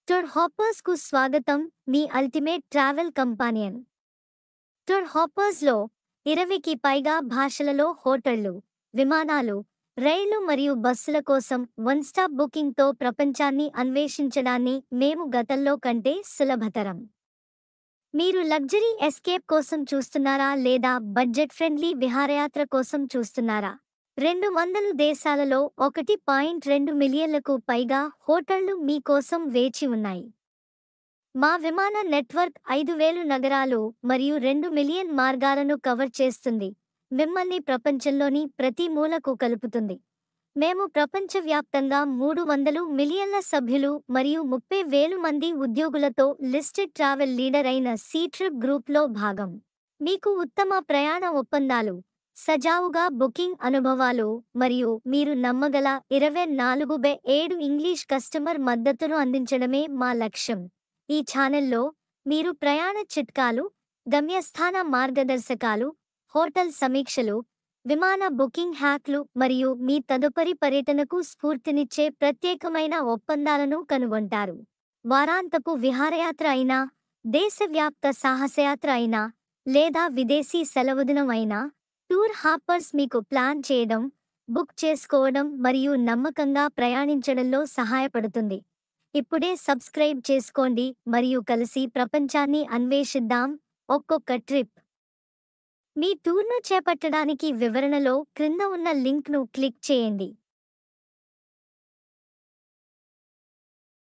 Tour హాపర్స్‌కు స్వాగతం, మీ ultimate travel companion. Tour హాపర్స్‌లో 20కి పైగా భాషలలో హోటళ్లు, విమానాలు, రైళ్లు మరియు బస్సుల కోసం వన్ స్టాప్ బుకింగ్‌తో ప్రపంచాన్ని అన్వేషించడాన్ని మేము గతంలో కంటే సులభతరం. మీరు లగ్జరీ ఎస్కేప్ కోసం చూస్తున్నారా లేదా బడ్జెట్ ఫ్రెండ్లీ విహారయాత్ర కోసం చూస్తున్నారా? 200 దేశాలలో 1.2 మిలియన్లకు పైగా హోటళ్లు మీ కోసం వేచి ఉన్నాయి. మా విమాన నెట్వర్క్ 5,000 నగరాలు మరియు 2 మిలియన్ మార్గాలను కవర్ చేస్తుంది, మిమ్మల్ని ప్రపంచంలోని ప్రతి మూలకు కలుపుతుంది. మేము ప్రపంచవ్యాప్తంగా 300 మిలియన్ల సభ్యులు మరియు 30,000 మంది ఉద్యోగులతో లిస్టెడ్ ట్రావెల్ లీడర్ అయిన సీట్రిప్ గ్రూప్లో భాగం. మీకు ఉత్తమ ప్రయాణ ఒప్పందాలు, సజావుగా బుకింగ్ అనుభవాలు మరియు మీరు నమ్మగల 24/7 ఇంగ్లీష్ కస్టమర్ మద్దతును అందించడమే మా లక్ష్యం. ఈ ఛానల్లో మీరు ప్రయాణ చిట్కాలు, గమ్యస్థాన మార్గదర్శకాలు, హోటల్ సమీక్షలు, విమాన బుకింగ్ హ్యాక్లు మరియు మీ తదుపరి పర్యటనకు స్ఫూర్తినిచ్చే ప్రత్యేకమైన ఒప్పందాలను కనుగొంటారు. వారాంతపు విహారయాత్ర అయినా, దేశవ్యాప్త సాహసయాత్ర అయినా, లేదా విదేశీ సెలవుదినం అయినా, టూర్ హాపర్స్ మీకు ప్లాన్ చేయడం, బుక్ చేసుకోవడం మరియు నమ్మకంగా ప్రయాణించడంలో సహాయపడుతుంది. ఇప్పుడే సబ్స్క్రైబ్ చేసుకోండి మరియు కలిసి ప్రపంచాన్ని అన్వేషిద్దాం. ఒక్కొక్క ట్రిప్ మీ టూర్ను చేపట్టడానికి వివరణలో క్రింద ఉన్న లింక్ను క్లిక్ చేయండి.